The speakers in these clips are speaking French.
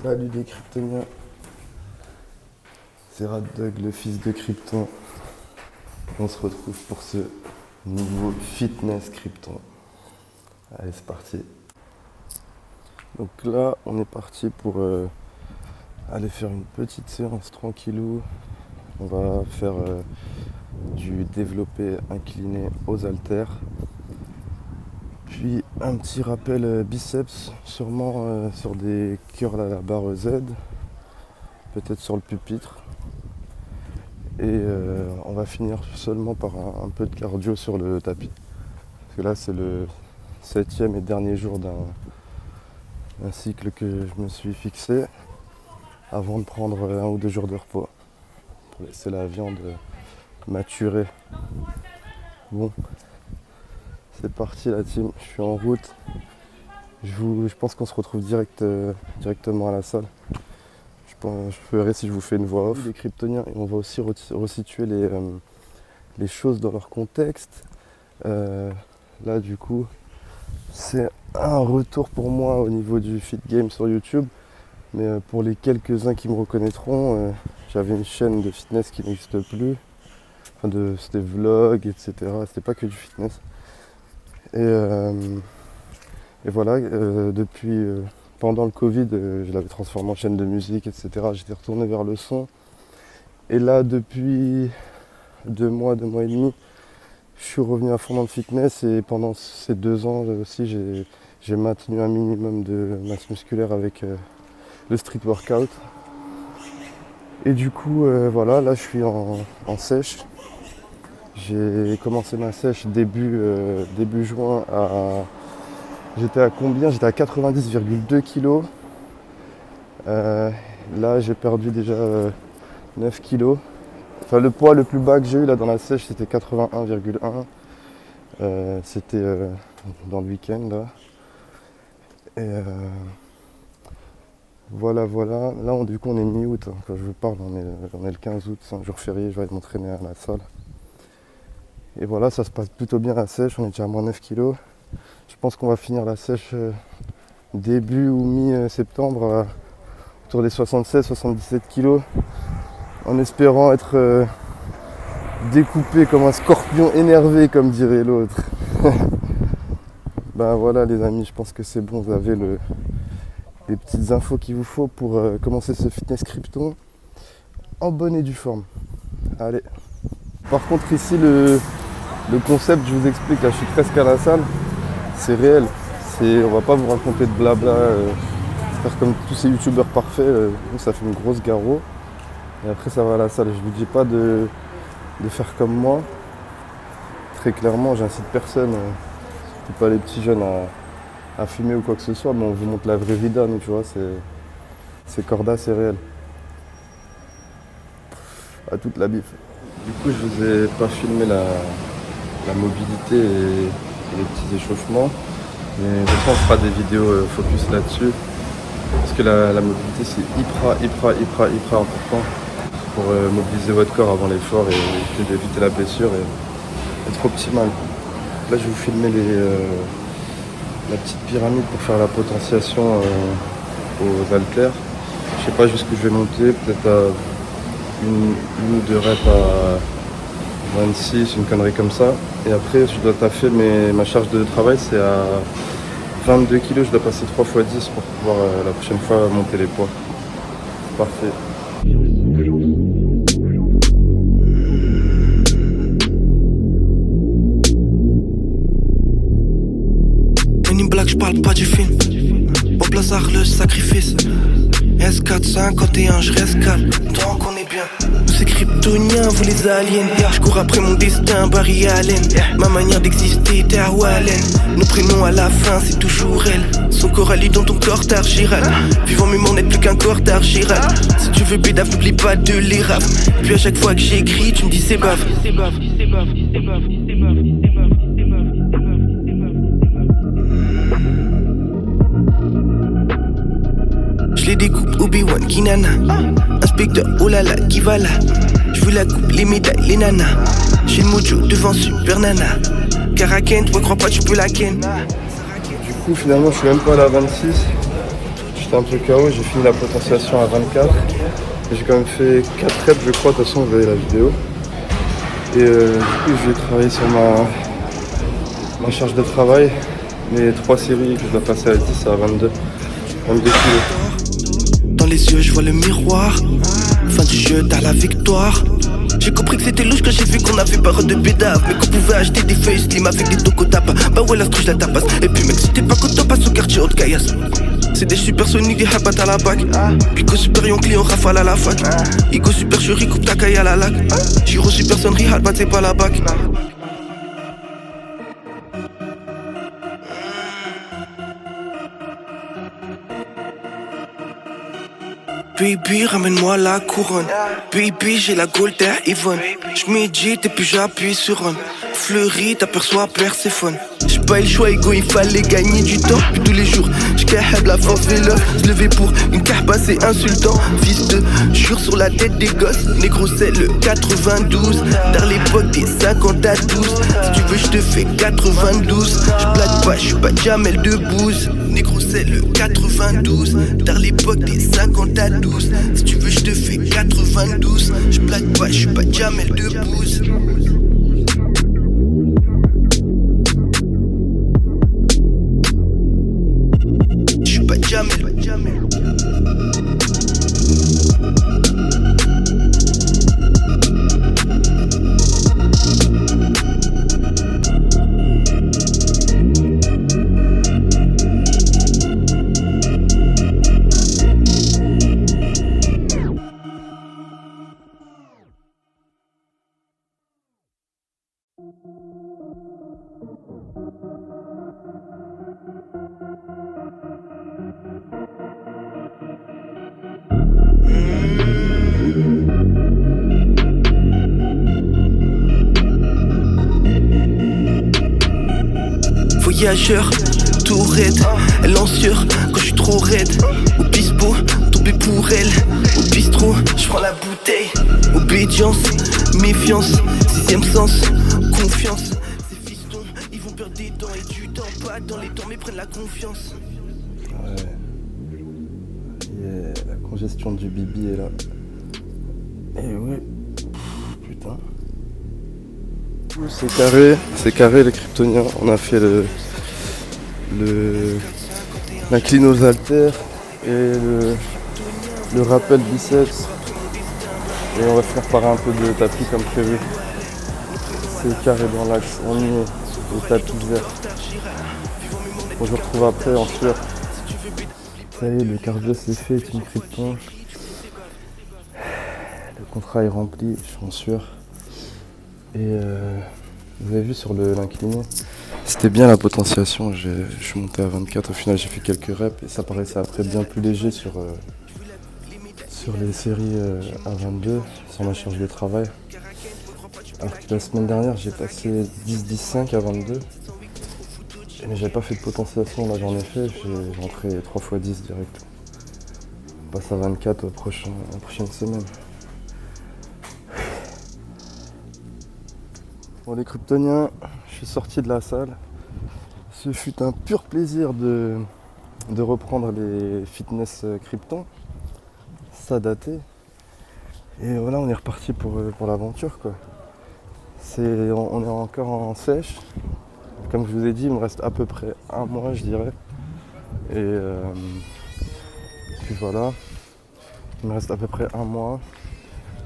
Salut les kryptoniens, c'est Raddog, le fils de Krypton. On se retrouve pour ce nouveau fitness Krypton. Allez, c'est parti. Donc là, on est parti pour aller faire une petite séance tranquillou. On va faire du développé incliné aux haltères. Puis un petit rappel biceps, sûrement sur des curls à la barre Z, peut-être sur le pupitre. Et on va finir seulement par un peu de cardio sur le tapis. Parce que là c'est le 7e et dernier jour d'un cycle que je me suis fixé avant de prendre 1 ou 2 jours de repos pour laisser la viande maturer. Bon. C'est parti la team, je suis en route. Je pense qu'on se retrouve directement à la salle. Je ferai si je vous fais une voix off. Les kryptoniens, et on va aussi resituer les choses dans leur contexte. Là du coup, c'est un retour pour moi au niveau du fit game sur YouTube. Mais pour les quelques-uns qui me reconnaîtront, j'avais une chaîne de fitness qui n'existe plus. Enfin, c'était vlog, etc. C'était pas que du fitness. Et voilà, pendant le Covid, je l'avais transformé en chaîne de musique, etc. J'étais retourné vers le son. Et là, depuis 2 mois et demi, je suis revenu à fond dans le fitness. Et pendant ces 2 ans aussi, j'ai maintenu un minimum de masse musculaire avec le street workout. Et du coup, voilà, là je suis en sèche. J'ai commencé ma sèche début juin J'étais à combien? J'étais à 90,2 kg. Là j'ai perdu déjà 9 kg. Enfin le poids le plus bas que j'ai eu là dans la sèche c'était 81,1. C'était dans le week-end là. Et voilà. Là du coup on est mi-août, hein. Quand je vous parle on est le 15 août, c'est un jour férié, je vais aller m'entraîner à la salle. Et voilà, ça se passe plutôt bien la sèche, on est déjà à moins 9 kg. Je pense qu'on va finir la sèche début ou mi-septembre autour des 76-77 kg, en espérant être découpé comme un scorpion énervé, comme dirait l'autre. Ben voilà les amis, je pense que c'est bon, vous avez les petites infos qu'il vous faut pour commencer ce fitness Krypton en bonne et due forme. Allez. Par contre ici le concept, je vous explique, là je suis presque à la salle, c'est réel. On va pas vous raconter de blabla, faire comme tous ces youtubeurs parfaits, nous ça fait une grosse garrot. Et après ça va à la salle. Je vous dis pas de faire comme moi. Très clairement, j'incite personne, surtout pas les petits jeunes à fumer ou quoi que ce soit, mais on vous montre la vraie vida, nous tu vois, c'est corda, c'est réel. À toute la bif. Du coup, je vous ai pas filmé la mobilité et les petits échauffements, mais de toute façon, on fera des vidéos focus là-dessus, parce que la mobilité, c'est hyper important pour mobiliser votre corps avant l'effort et d'éviter la blessure et être optimal. Là, je vais vous filmer la petite pyramide pour faire la potentiation aux haltères. Je sais pas jusqu'où je vais monter, peut-être à une ou 2 reps à 26, une connerie comme ça. Et après, je dois taffer, mais ma charge de travail, c'est à 22 kg. Je dois passer 3 x 10 pour pouvoir la prochaine fois monter les poids. C'est parfait. Une blague, je parle pas du film. Au Blazar, le sacrifice. S4, 51, je reste calme, tant qu'on est bien. Nous c'est kryptoniens, vous les aliens. Je cours après mon destin, Barry Allen. Ma manière d'exister, t'es à Wallen. Nos prénoms à la fin, c'est toujours elle. Son corps allie dans ton corps d'argiral. Vivant mémoire n'est plus qu'un corps d'argiral. Si tu veux bédave, n'oublie pas de les rap. Puis à chaque fois que j'écris, tu me dis c'est bave. Je les découpe, Obi-Wan, Kinana. Inspecteur, oh là là, qui va là? Je veux la coupe, les médailles, les nanas. J'ai le mojo devant Super Nana. Caraken, toi crois pas tu peux la ken. Du coup finalement je suis même pas à la 26. j'étais un peu KO, j'ai fini la potentiation à 24. J'ai quand même fait 4 reps je crois, de toute façon vous voyez la vidéo. Et du coup je vais travailler sur ma charge de travail. Les 3 séries que je dois passer à 10 à 22 kilos. Dans les yeux je vois le miroir. Fin du jeu t'as la victoire. J'ai compris que c'était louche quand j'ai vu qu'on avait pas de bédave. Mais qu'on pouvait acheter des feuilles slim avec des tocos tapas. Bah ouais la je la tapasse. Et puis mec si t'es pas content passe au quartier haut de caillasse. C'est des supersoniques, des habat à la bac. Pico super yonkli, on rafale à la fac. Igo super chéri, coupe ta caille à la lac. Giro super sonnerie, halbat c'est pas la bac. Baby, ramène-moi la couronne. Baby, j'ai la Golden Yvonne. J'médite et puis j'appuie sur on. Fleury, t'aperçois Perséphone. J'ai pas eu le choix, Ego, il fallait gagner du temps. Puis tous les jours, j'cahab la favela. J'levais pour une carpa, c'est insultant. Fils de, jure sur la tête des gosses. Négro, c'est le 92. Dans l'époque des 50 à 12. Si tu veux, j'te fais 92. J'plaque pas, j'suis pas Jamel Debbouze. Négro, c'est le 92. Dans l'époque des 50 à 12. Si tu veux, j'te fais 92. J'plaque pas, j'suis pas Jamel Debbouze. J'suis pas Jamel. Voyageur, tout raide, elle en sueur quand je suis trop raide. Au bispo, tombé pour elle. Au bistrot, je prends la bouteille. Obédience, méfiance, sixième sens, confiance. Ces fistons, ils vont perdre des dents et du temps. Pas dans les temps, mais prennent la confiance. Ouais. Yeah, la congestion du bibi est là. Et oui. Putain. C'est carré les kryptoniens. On a fait l'incline aux haltères et le rappel biceps. Et on va faire par un peu de tapis comme prévu. C'est carré dans l'axe, on y est, le tapis vert. On se retrouve après en sueur. Ça y est, le cardio c'est fait, Team Krypton. Le contrat est rempli, je suis en sueur. Et vous avez vu sur l'incliné, c'était bien la potentiation, je suis monté à 24, au final j'ai fait quelques reps et ça paraissait après bien plus léger sur les séries à 22, sur ma charge de travail. Alors que la semaine dernière j'ai passé 10-10-5 à 22, mais j'avais pas fait de potentiation, là j'en ai fait, j'ai rentré 3 x 10 direct. On passe à 24 la prochaine semaine. Bon les kryptoniens, je suis sorti de la salle. Ce fut un pur plaisir de reprendre les fitness krypton. Ça datait. Et voilà, on est reparti pour l'aventure quoi. On est encore en sèche. Comme je vous ai dit, il me reste à peu près un mois je dirais. Et puis voilà. Il me reste à peu près un mois.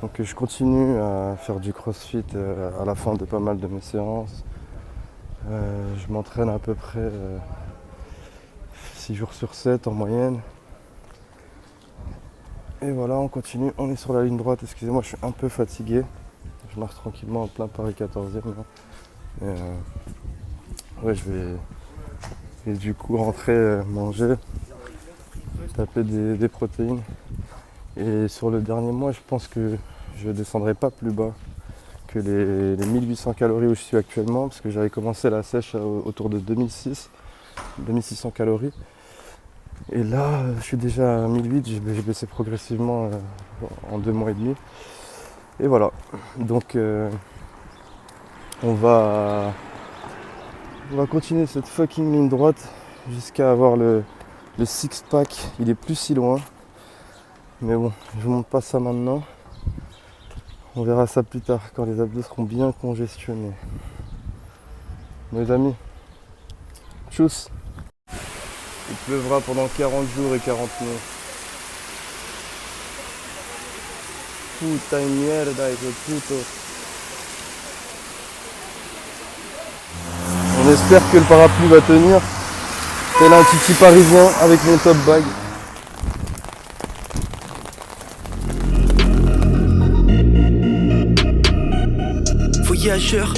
Donc je continue à faire du crossfit à la fin de pas mal de mes séances. Je m'entraîne à peu près 6 jours sur 7 en moyenne. Et voilà, on continue, on est sur la ligne droite. Excusez-moi, je suis un peu fatigué. Je marche tranquillement en plein Paris 14e. Ouais, je vais du coup rentrer manger, taper des protéines. Et sur le dernier mois, je pense que je ne descendrai pas plus bas que les 1800 calories où je suis actuellement, parce que j'avais commencé la sèche autour de 2600 calories. Et là, je suis déjà à 1008, j'ai baissé progressivement en 2 mois et demi. Et voilà, donc on va continuer cette fucking ligne droite jusqu'à avoir le Le six-pack, il est plus si loin. Mais bon, je vous montre pas ça maintenant. On verra ça plus tard, quand les abdos seront bien congestionnés. Mes amis, tchuss. Il pleuvra pendant 40 jours et 40 nuits. Puta mierda, hijo puto. On espère que le parapluie va tenir. Tel un titi parisien avec mon top bag. Voyageur,